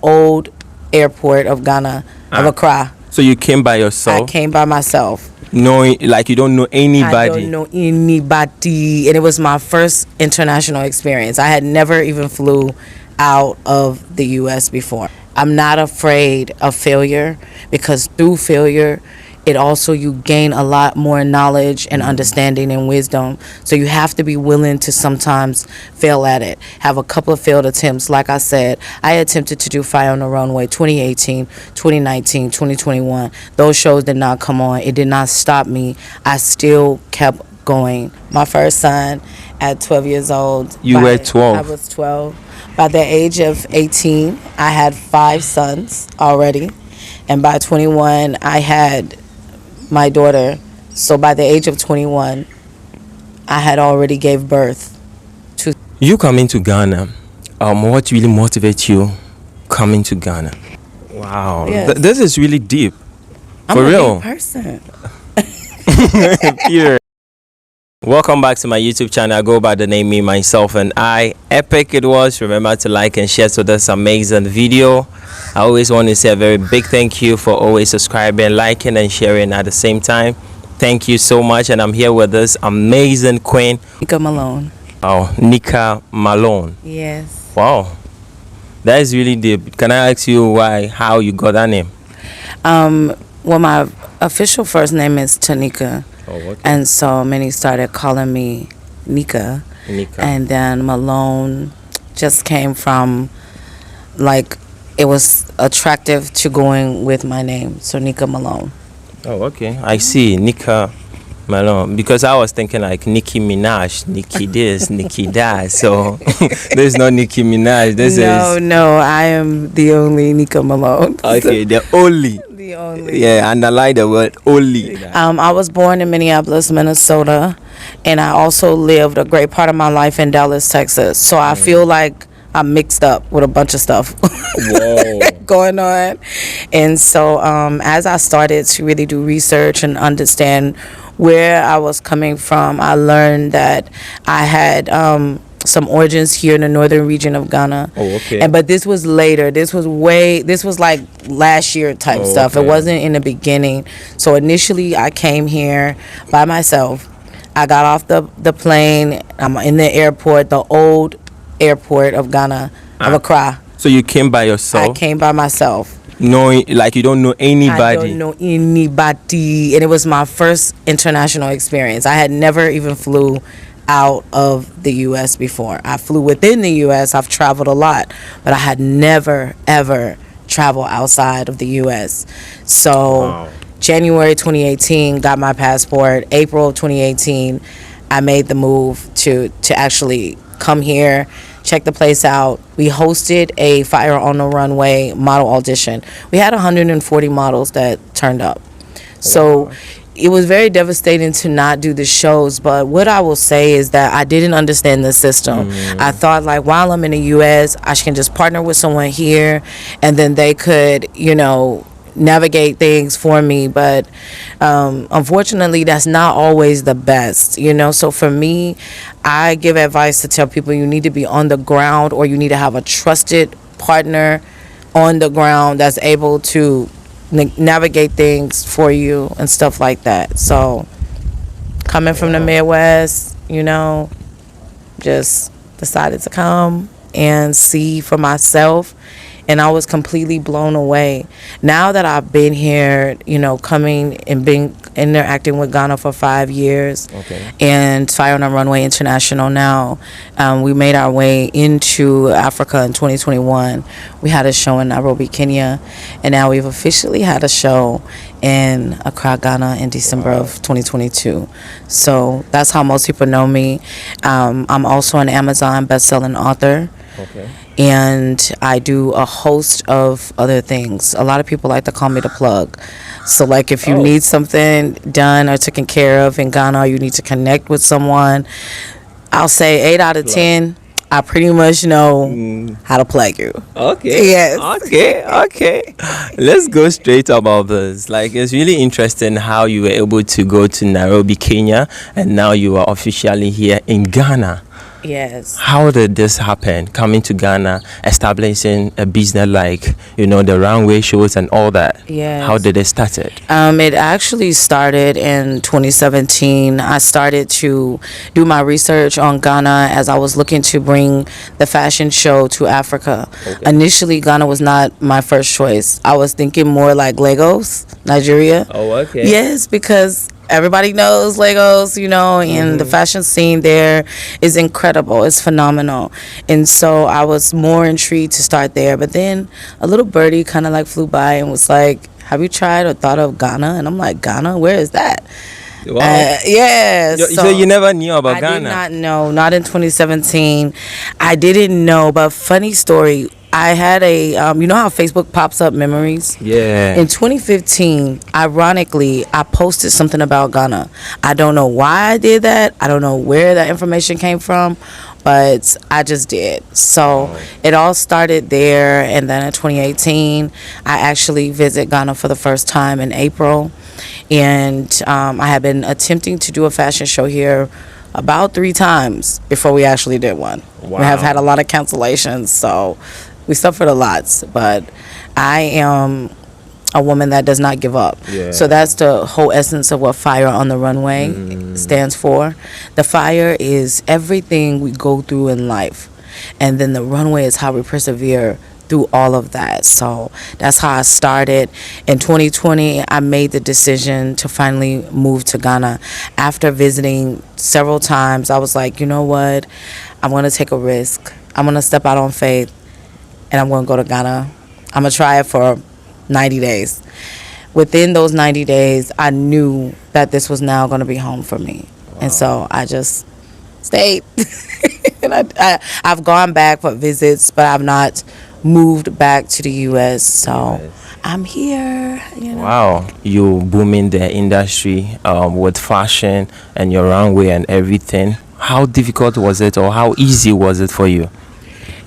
old airport of Ghana, of Accra. So you came by yourself? I came by myself. Knowing, like, you don't know anybody? I don't know anybody. And it was my first international experience. I had never even flew out of the U.S. before. I'm not afraid of failure, because through failure, it also, you gain a lot more knowledge and understanding and wisdom. So you have to be willing to sometimes fail at it. Have a couple of failed attempts. Like I said, I attempted to do Fire on the Runway 2018, 2019, 2021. Those shows did not come on. It did not stop me. I still kept going. My first son at 12 years old. You were 12? I was 12. By the age of 18, I had 5 sons already. And by 21, I had my daughter. So by the age of 21, I had already gave birth to. You coming to Ghana, what really motivates you coming to Ghana? Wow. Yes. This is really deep. I'm For a real. deep person. Here. Welcome back to my YouTube channel. I go by the name Me, Myself, and I. Epic it was. Remember to like and share to this amazing video. I always want to say a very big thank you for always subscribing, liking, and sharing at the same time. Thank you so much. And I'm here with this amazing queen, Nika Malone. Oh, Nika Malone. Yes. Wow. That is really deep. Can I ask you how you got that name? Well, my official first name is Tanika. Oh, okay. And so many started calling me Nika. Nika. And then Malone just came from, like, it was attractive to going with my name. So Nika Malone. Oh, okay. I see. Nika Malone. Because I was thinking like Nicki Minaj, Nicki this, Nicki that. So there's no Nicki Minaj. No, I am the only Nika Malone. Okay, the only. The only. Yeah, underline the word only. I was born in Minneapolis, Minnesota, and I also lived a great part of my life in Dallas, Texas. So I feel like I'm mixed up with a bunch of stuff going on. And so as I started to really do research and understand where I was coming from, I learned that I had some origins here in the northern region of Ghana. Oh, okay. But this was later. This was like last year type stuff. Okay. It wasn't in the beginning. So initially I came here by myself. I got off the plane. I'm in the airport, the old airport of Ghana, of Accra. So you came by yourself? I came by myself. Knowing, like, you don't know anybody? I don't know anybody. And it was my first international experience. I had never even flew out of the U.S. before. I flew within the U.S. I've traveled a lot, but I had never, ever traveled outside of the U.S. So January 2018, got my passport. April 2018, I made the move to actually come here, check the place out. We hosted a Fire on the Runway model audition. We had 140 models that turned up. So it was very devastating to not do the shows, but what I will say is that I didn't understand the system. I thought, like, while I'm in the U.S., I can just partner with someone here, and then they could, navigate things for me. But unfortunately, that's not always the best, So for me, I give advice to tell people you need to be on the ground, or you need to have a trusted partner on the ground that's able to navigate things for you and stuff like that. So coming from the Midwest, just decided to come and see for myself, and I was completely blown away. Now that I've been here, coming and being interacting with Ghana for 5 years, and Fire on the Runway International now, we made our way into Africa in 2021. We had a show in Nairobi, Kenya, and now we've officially had a show in Accra, Ghana in December of 2022. So that's how most people know me. I'm also an Amazon best-selling author. And I do a host of other things. A lot of people like to call me the plug. So, like, if you need something done or taken care of in Ghana, or you need to connect with someone, I'll say 8 out of 10, I pretty much know how to plug you. Okay. Yes. Okay. Let's go straight about this. Like, it's really interesting how you were able to go to Nairobi, Kenya, and now you are officially here in Ghana. Yes. How did this happen? Coming to Ghana, establishing a business like, the runway shows and all that. Yes. How did it start it? It actually started in 2017. I started to do my research on Ghana as I was looking to bring the fashion show to Africa. Okay. Initially, Ghana was not my first choice. I was thinking more like Lagos, Nigeria. Oh, okay. Yes, because everybody knows Lagos, and the fashion scene there is incredible. It's phenomenal. And so I was more intrigued to start there. But then a little birdie kind of like flew by and was like, have you tried or thought of Ghana? And I'm like, Ghana? Where is that? Wow. Yeah. So you never knew about Ghana? I did not know. Not in 2017. I didn't know. But funny story, I had a, you know how Facebook pops up memories? Yeah. In 2015, ironically, I posted something about Ghana. I don't know why I did that. I don't know where that information came from, but I just did. So it all started there. And then in 2018, I actually visited Ghana for the first time in April. And I had been attempting to do a fashion show here about 3 times before we actually did one. Wow. We have had a lot of cancellations, so we suffered a lot. But I am a woman that does not give up. Yeah. So that's the whole essence of what Fire on the Runway stands for. The fire is everything we go through in life, and then the runway is how we persevere through all of that. So that's how I started. In 2020, I made the decision to finally move to Ghana. After visiting several times, I was like, you know what? I'm going to take a risk. I'm going to step out on faith, and I'm going to go to Ghana. I'm going to try it for 90 days. Within those 90 days, I knew that this was now going to be home for me. Wow. And so I just stayed. And I've gone back for visits, but I've not moved back to the U.S. So I'm here. Wow, you booming the industry with fashion and your runway and everything. How difficult was it, or how easy was it for you?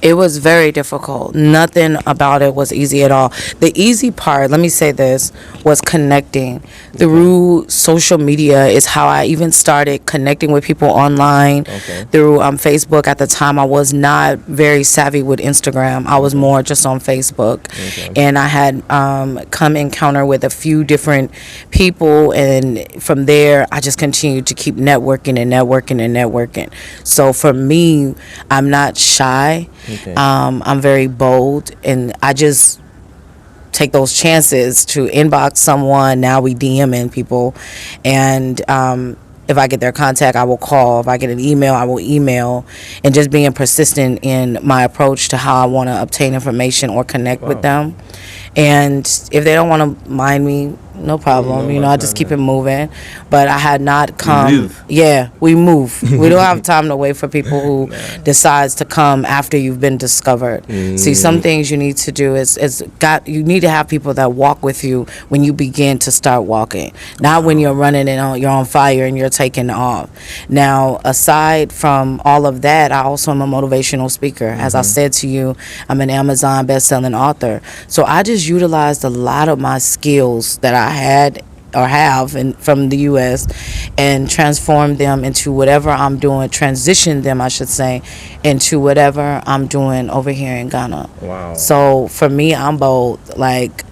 It was very difficult. Nothing about it was easy at all. The easy part, let me say this, was connecting. Through social media is how I even started connecting with people online. Through Facebook. At the time, I was not very savvy with Instagram. I was more just on Facebook. And I had come encounter with a few different people, and from there, I just continued to keep networking and networking and networking. So for me, I'm not shy. I'm very bold, and I just take those chances to inbox someone. Now we DMing people, and if I get their contact, I will call. If I get an email, I will email, and just being persistent in my approach to how I want to obtain information or connect with them. And if they don't want to mind me, no problem. I just keep it moving. But I had not come. Yeah, we move. We don't have time to wait for people who decides to come after you've been discovered. See, some things you need to do you need to have people that walk with you when you begin to start walking, not when you're running and you're on fire and you're taking off. Now, aside from all of that, I also am a motivational speaker. As I said to you, I'm an Amazon best-selling author. So I just utilized a lot of my skills that I had or have from the U.S. and transform them into whatever I'm doing, transition them, I should say, into whatever I'm doing over here in Ghana. Wow. So for me, I'm bold. Like,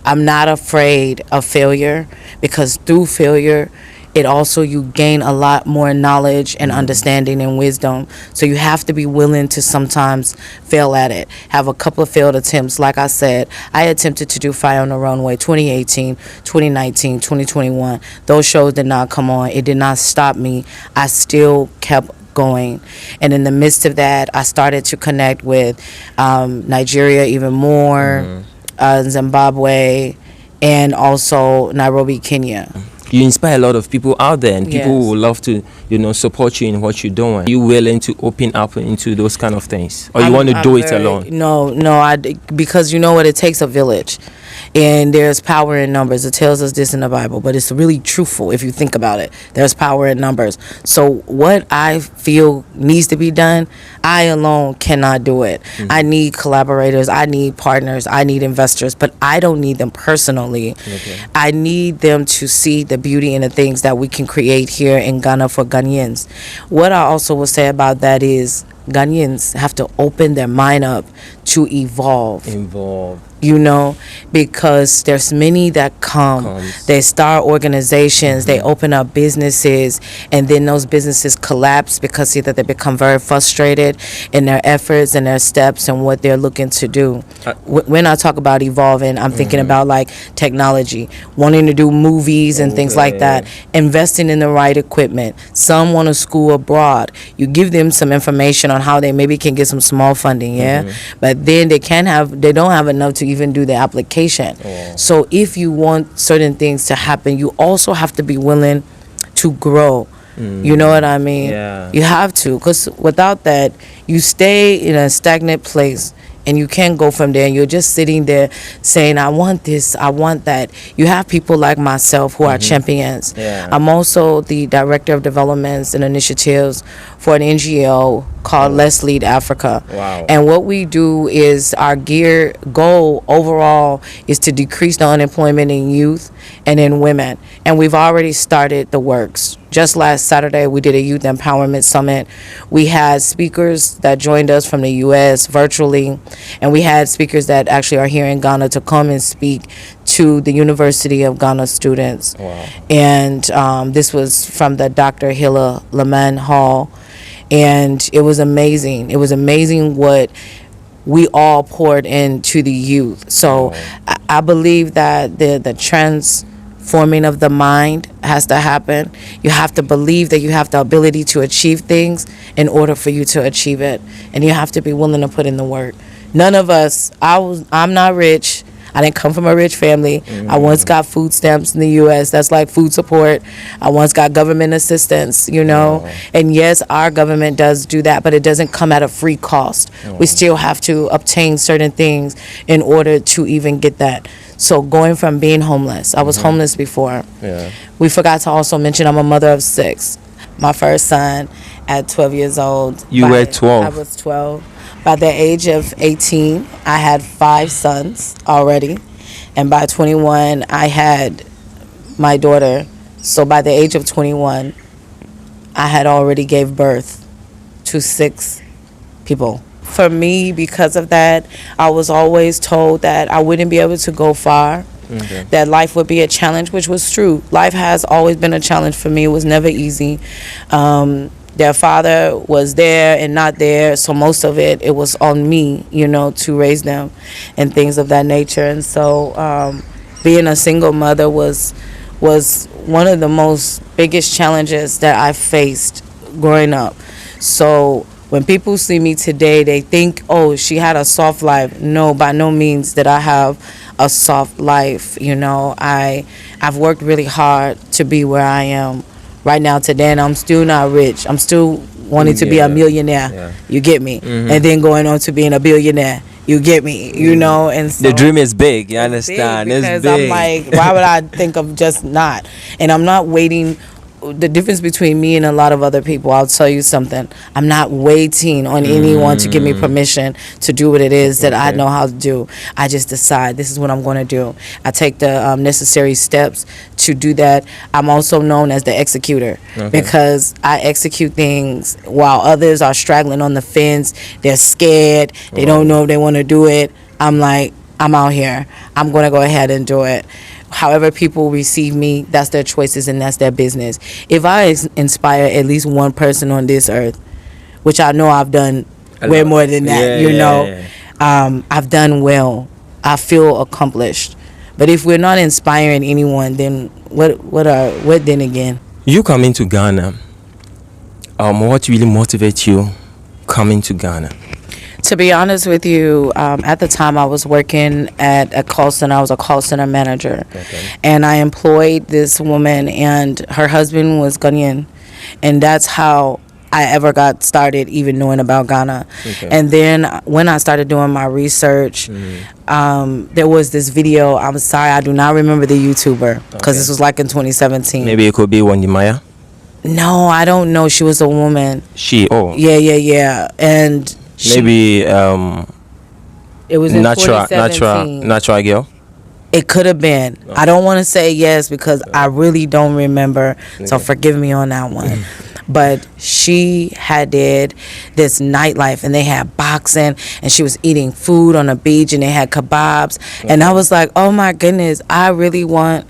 I'm not afraid of failure, because through failure, it also, you gain a lot more knowledge and understanding and wisdom. So you have to be willing to sometimes fail at it. Have a couple of failed attempts. Like I said, I attempted to do Fire on the Runway 2018, 2019, 2021. Those shows did not come on. It did not stop me. I still kept going. And in the midst of that, I started to connect with Nigeria even more, Zimbabwe, and also Nairobi, Kenya. You inspire a lot of people out there, and people will love to, support you in what you're doing. Are you willing to open up into those kind of things, or you want to do it alone? No, because you know what, it takes a village. And there's power in numbers. It tells us this in the Bible, but it's really truthful if you think about it. There's power in numbers. So what I feel needs to be done, I alone cannot do it. I need collaborators, I need partners, I need investors, but I don't need them personally. I need them to see the beauty in the things that we can create here in Ghana for Ghanaians. What I also will say about that is Ghanaians have to open their mind up to evolve. You know, because there's many that they start organizations, they open up businesses, and then those businesses collapse because either they become very frustrated in their efforts and their steps and what they're looking to do. When I talk about evolving, I'm thinking about like technology, wanting to do movies and things like that, investing in the right equipment. Some want to school abroad. You give them some information on how they maybe can get some small funding, but then they don't have enough to even do the application. So if you want certain things to happen, you also have to be willing to grow. You know what I mean? You have to, because without that, you stay in a stagnant place and you can't go from there, and you're just sitting there saying, I want this, I want that. You have people like myself who are champions. I'm also the director of developments and initiatives for an NGO called Let's Lead Africa. And what we do is our goal overall is to decrease the unemployment in youth and in women. And we've already started the works. Just last Saturday, we did a youth empowerment summit. We had speakers that joined us from the U.S. virtually, and we had speakers that actually are here in Ghana to come and speak to the University of Ghana students. And this was from the Dr. Hilla Laman Hall, and it was amazing. It was amazing what we all poured into the youth. So I believe that the transforming of the mind has to happen. You have to believe that you have the ability to achieve things in order for you to achieve it, and you have to be willing to put in the work. None of us, I'm not rich. I didn't come from a rich family. I once got food stamps in the U.S. That's like food support. I once got government assistance, you know. And yes, our government does do that, but it doesn't come at a free cost. We still have to obtain certain things in order to even get that. So going from being homeless, I was homeless before. We forgot to also mention I'm a mother of 6. My first son at 12 years old. You were 12? I was 12. By the age of 18, I had 5 sons already. And by 21, I had my daughter. So by the age of 21, I had already gave birth to 6 people. For me, because of that, I was always told that I wouldn't be able to go far, that life would be a challenge, which was true. Life has always been a challenge for me. It was never easy. Their father was there and not there, so most of it was on me, you know, to raise them and things of that nature. And so being a single mother was one of the most biggest challenges that I faced growing up. So when people see me today, they think, oh, she had a soft life. No, by no means did I have a soft life. You know, I've worked really hard to be where I am right now today, and I'm still not rich. I'm still wanting to be a millionaire. You get me? And then going on to being a billionaire. You get me? You know, and so the dream is big. You understand? Because it's big. I'm like, why would I think of just not? And I'm not waiting. The difference between me and a lot of other people, I'll tell you something. I'm not waiting on anyone to give me permission to do what it is that I know how to do. I just decide this is what I'm going to do. I take the necessary steps to do that. I'm also known as the executor because I execute things while others are straggling on the fence. They're scared. They don't know if they want to do it. I'm like, I'm out here. I'm going to go ahead and do it. However people receive me, that's their choices and that's their business. If I inspire at least one person on this earth, which I know I've done way more than that, you know, I've done well. I feel accomplished. But if we're not inspiring anyone, then what then again? You coming to Ghana, what really motivates you coming to Ghana? To be honest with you, at the time I was working at a call center. I was a call center manager. And I employed this woman, and her husband was Ghanaian. And that's how I ever got started even knowing about Ghana. Okay. And then when I started doing my research, there was this video. I'm sorry, I do not remember the YouTuber because this was like in 2017. Maybe it could be Wendy Maya. No, I don't know. She was a woman. Yeah. And maybe it was in 2017. natural girl. It could have been. I don't want to say yes because I really don't remember. So forgive me on that one. But she did this nightlife, and they had boxing, and she was eating food on the beach, and they had kebabs. And I was like, oh my goodness, I really want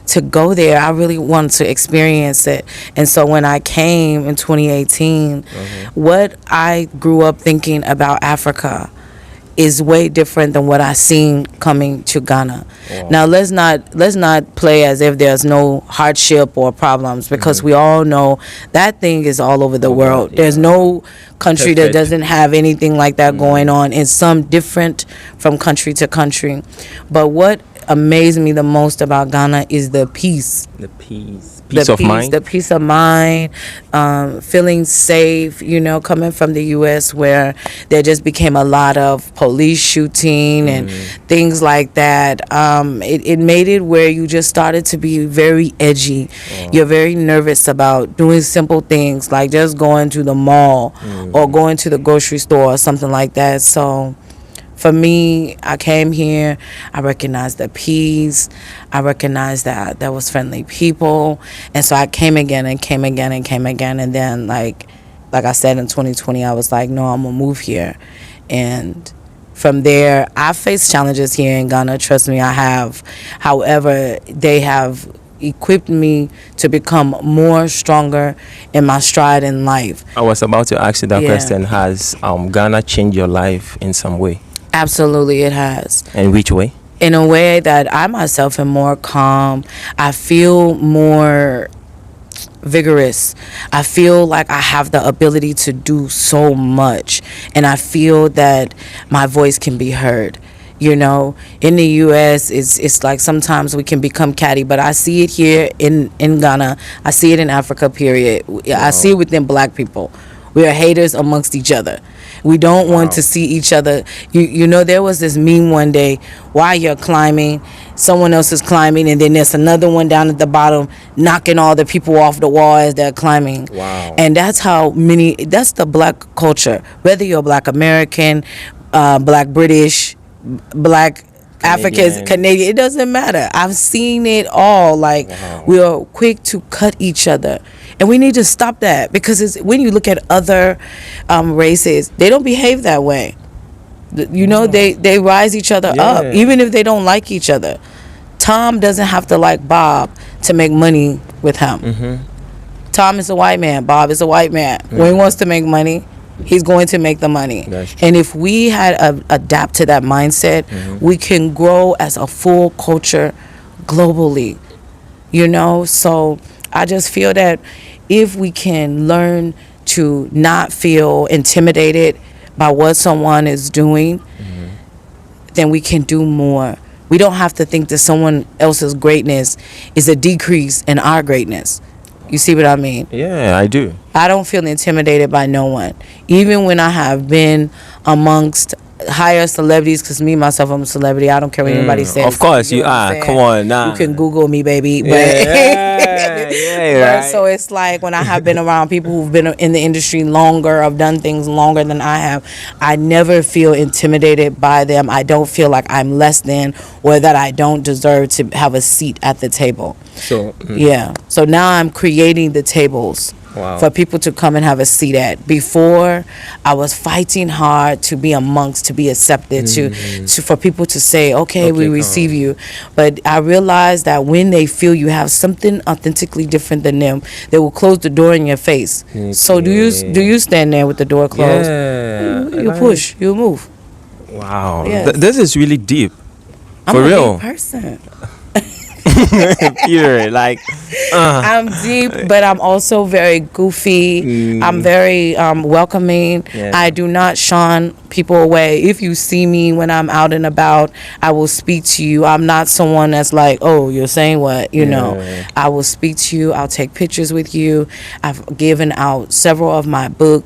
to go there. I really want to experience it. And so when I came in 2018, what I grew up thinking about Africa is way different than what I seen coming to Ghana. Now let's not play as if there's no hardship or problems, because we all know that thing is all over the world. There's no country that doesn't have anything like that going on. It's some different from country to country. But what amazed me the most about Ghana is the peace. The peace of mind. The peace of mind, feeling safe, coming from the U.S. where there just became a lot of police shooting and things like that. It made it where you just started to be very edgy. You're very nervous about doing simple things like just going to the mall or going to the grocery store or something like that. So for me, I came here, I recognized the peace, I recognized that there was friendly people, and so I came again, and then like I said, in 2020, I was like, no, I'm gonna move here. And from there, I faced challenges here in Ghana, trust me, I have. However, they have equipped me to become more stronger in my stride in life. I was about to ask you that question. Has Ghana changed your life in some way? Absolutely, it has. In which way? In a way that I myself am more calm. I feel more vigorous. I feel like I have the ability to do so much, and I feel that my voice can be heard. In the U.S., it's like sometimes we can become catty, but I see it here in Ghana. I see it in Africa, period. I see it within black people. We are haters amongst each other. We don't want to see each other. There was this meme one day, while you're climbing, someone else is climbing, and then there's another one down at the bottom knocking all the people off the wall as they're climbing. Wow. And that's that's the black culture. Whether you're black American, black British, black Africans, Canadian, it doesn't matter. I've seen it all. Like, we are quick to cut each other. And we need to stop that, because when you look at other races, they don't behave that way. They rise each other up, even if they don't like each other. Tom doesn't have to like Bob to make money with him. Tom is a white man. Bob is a white man. When he wants to make money, he's going to make the money. And if we had adapt to that mindset, we can grow as a full culture globally. So I just feel that if we can learn to not feel intimidated by what someone is doing, then we can do more. We don't have to think that someone else's greatness is a decrease in our greatness. You see what I mean? Yeah, I do. I don't feel intimidated by no one. Even when I have been amongst higher celebrities, because me myself, I'm a celebrity. I don't care what anybody says. Of course you are. Come on, nah. You can Google me, baby. But right. So it's like when I have been around people who've been in the industry longer, have done things longer than I have, I never feel intimidated by them. I don't feel like I'm less than, or that I don't deserve to have a seat at the table. So So now I'm creating the tables for people to come and have a seat at. Before, I was fighting hard to be amongst, to be accepted, for people to say, okay, we receive you. But I realized that when they feel you have something authentically different than them, they will close the door in your face. So do you stand there with the door closed? You push, you move. Wow. This is really deep. I'm for a real deep person. Period. Like, I'm deep, but I'm also very goofy. I'm very welcoming. Yeah. I do not shun people away. If you see me when I'm out and about, I will speak to you. I'm not someone that's like, oh, you're saying what? You know, I will speak to you. I'll take pictures with you. I've given out several of my books